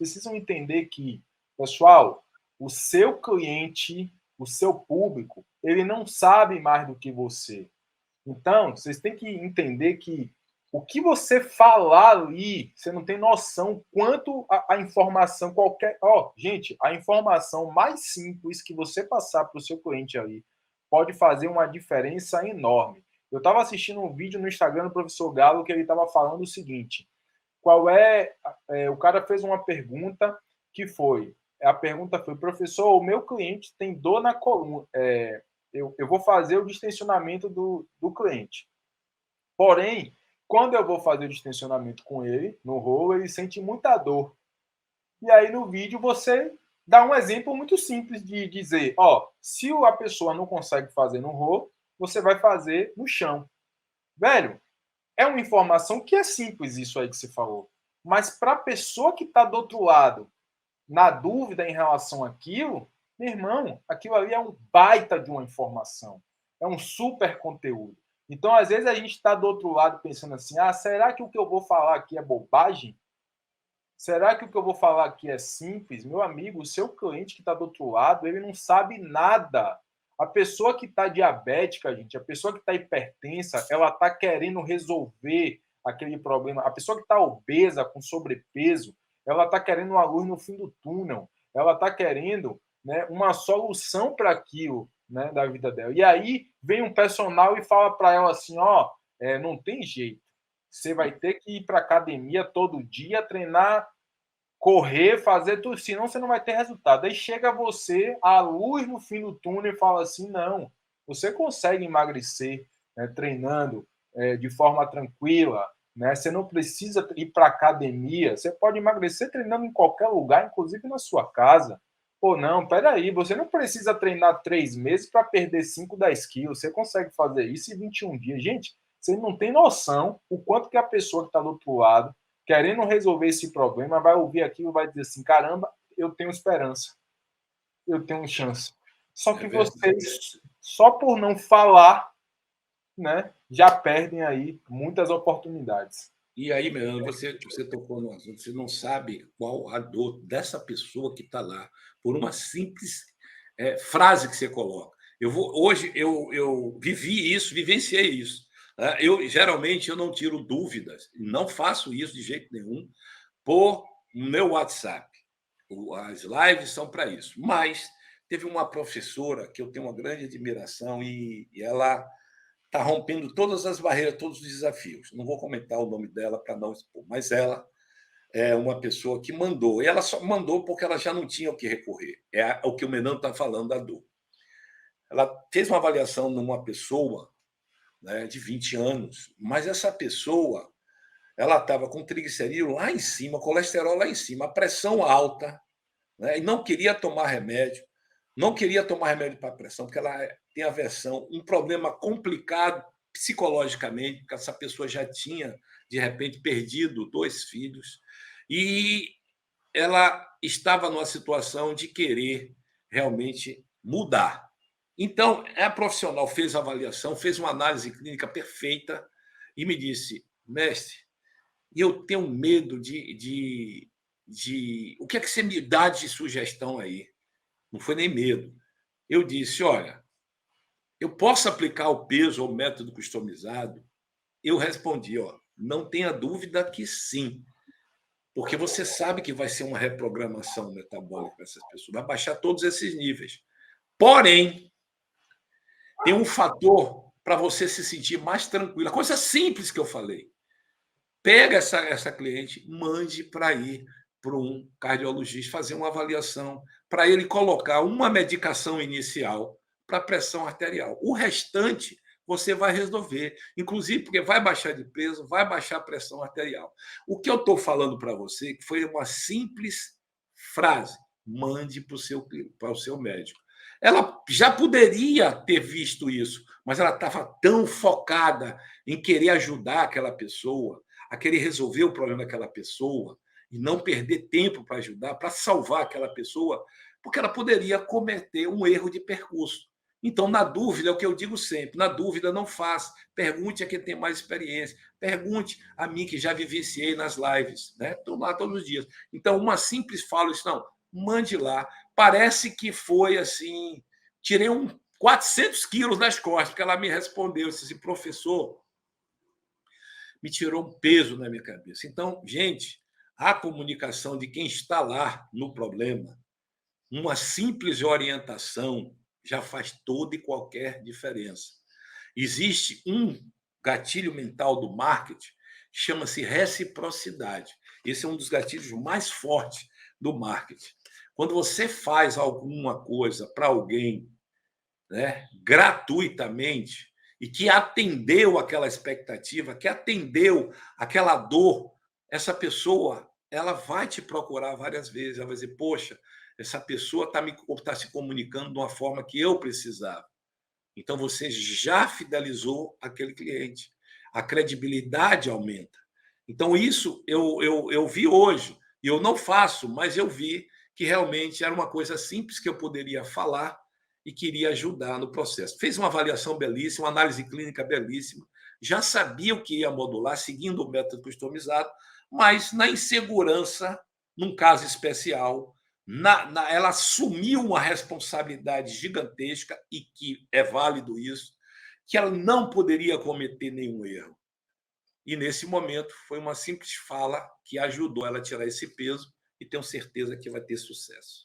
precisam entender que, pessoal, o seu cliente, o seu público, ele não sabe mais do que você. Então, vocês têm que entender que o que você falar ali, você não tem noção quanto a informação qualquer. Ó, gente, a informação mais simples que você passar para o seu cliente ali pode fazer uma diferença enorme. Eu estava assistindo um vídeo no Instagram do professor Galo que ele estava falando o seguinte: o cara fez uma pergunta que foi. A pergunta foi, professor, o meu cliente tem dor na coluna. Eu vou fazer o distensionamento do cliente. Porém, quando eu vou fazer o distensionamento com ele, no rolo, ele sente muita dor. E aí, no vídeo, você dá um exemplo muito simples de dizer, ó, se a pessoa não consegue fazer no rolo, você vai fazer no chão. Velho, é uma informação que é simples isso aí que você falou. Mas para a pessoa que está do outro lado, na dúvida em relação àquilo, meu irmão, aquilo ali é um baita de uma informação. É um super conteúdo. Então, às vezes, a gente está do outro lado pensando assim, será que o que eu vou falar aqui é bobagem? Será que o que eu vou falar aqui é simples? Meu amigo, o seu cliente que está do outro lado, ele não sabe nada. A pessoa que está diabética, gente, a pessoa que está hipertensa, ela está querendo resolver aquele problema. A pessoa que está obesa, com sobrepeso, ela está querendo uma luz no fim do túnel. Ela está querendo, né, uma solução para aquilo, né, da vida dela. E aí vem um personal e fala para ela assim, não tem jeito. Você vai ter que ir para academia todo dia, treinar, correr, fazer tudo, senão você não vai ter resultado. Aí chega você, a luz no fim do túnel, e fala assim, não, você consegue emagrecer, né, treinando de forma tranquila, né? Você não precisa ir para academia, você pode emagrecer treinando em qualquer lugar, inclusive na sua casa. Pô, não, peraí, você não precisa treinar 3 meses para perder 5, 10 quilos, você consegue fazer isso em 21 dias. Gente, você não tem noção o quanto que a pessoa que está do outro lado, querendo resolver esse problema, vai ouvir aquilo e vai dizer assim, caramba, eu tenho esperança, eu tenho chance. Só que vocês, só por não falar, né, já perdem aí muitas oportunidades. E aí, meu, você tocou no assunto, você não sabe qual a dor dessa pessoa que está lá, por uma simples frase que você coloca. Hoje eu vivi isso, vivenciei isso. Né? Geralmente eu não tiro dúvidas, não faço isso de jeito nenhum por meu WhatsApp. As lives são para isso. Mas teve uma professora que eu tenho uma grande admiração e ela está rompendo todas as barreiras, todos os desafios. Não vou comentar o nome dela para não expor, mas ela é uma pessoa que mandou. E ela só mandou porque ela já não tinha o que recorrer. É o que o Menano está falando da dor. Ela fez uma avaliação numa pessoa, né, de 20 anos, mas essa pessoa ela estava com triglicerídeo lá em cima, colesterol lá em cima, a pressão alta, né, e não queria tomar remédio. Não queria tomar remédio para pressão, porque ela tem aversão, um problema complicado psicologicamente, porque essa pessoa já tinha, de repente, perdido 2 filhos, e ela estava numa situação de querer realmente mudar. Então, a profissional fez a avaliação, fez uma análise clínica perfeita e me disse, mestre, eu tenho medo de. O que é que você me dá de sugestão aí? Não foi nem medo. Eu disse, olha, eu posso aplicar o peso ou o método customizado? Eu respondi, não tenha dúvida que sim, porque você sabe que vai ser uma reprogramação metabólica para essas pessoas, vai baixar todos esses níveis. Porém, tem um fator para você se sentir mais tranquila, coisa simples que eu falei. Pega essa cliente, mande para ir para um cardiologista fazer uma avaliação, para ele colocar uma medicação inicial para pressão arterial. O restante você vai resolver, inclusive porque vai baixar de peso, vai baixar a pressão arterial. O que eu estou falando para você foi uma simples frase: mande para o seu médico. Ela já poderia ter visto isso, mas ela estava tão focada em querer ajudar aquela pessoa, a querer resolver o problema daquela pessoa e não perder tempo para ajudar, para salvar aquela pessoa, porque ela poderia cometer um erro de percurso. Então, na dúvida, é o que eu digo sempre: na dúvida, não faça. Pergunte a quem tem mais experiência. Pergunte a mim, que já vivenciei nas lives, né? Estou lá todos os dias. Então, uma simples fala isso, não, mande lá. Parece que foi assim, tirei 400 quilos das costas, porque ela me respondeu, disse assim, professor, me tirou um peso na minha cabeça. Então, gente, a comunicação de quem está lá no problema, uma simples orientação já faz toda e qualquer diferença. Existe um gatilho mental do marketing, chama-se reciprocidade. Esse é um dos gatilhos mais fortes do marketing. Quando você faz alguma coisa para alguém, né, gratuitamente, e que atendeu aquela expectativa, que atendeu aquela dor, essa pessoa ela vai te procurar várias vezes, ela vai dizer, poxa, essa pessoa está se comunicando de uma forma que eu precisava. Então você já fidelizou aquele cliente. A credibilidade aumenta. Então, isso eu vi hoje, e eu não faço, mas eu vi que realmente era uma coisa simples que eu poderia falar e queria ajudar no processo. Fez uma avaliação belíssima, uma análise clínica belíssima, já sabia o que ia modular, seguindo o método customizado, mas na insegurança, num caso especial, ela assumiu uma responsabilidade gigantesca, e que é válido isso, que ela não poderia cometer nenhum erro. E nesse momento foi uma simples fala que ajudou ela a tirar esse peso, e tenho certeza que vai ter sucesso.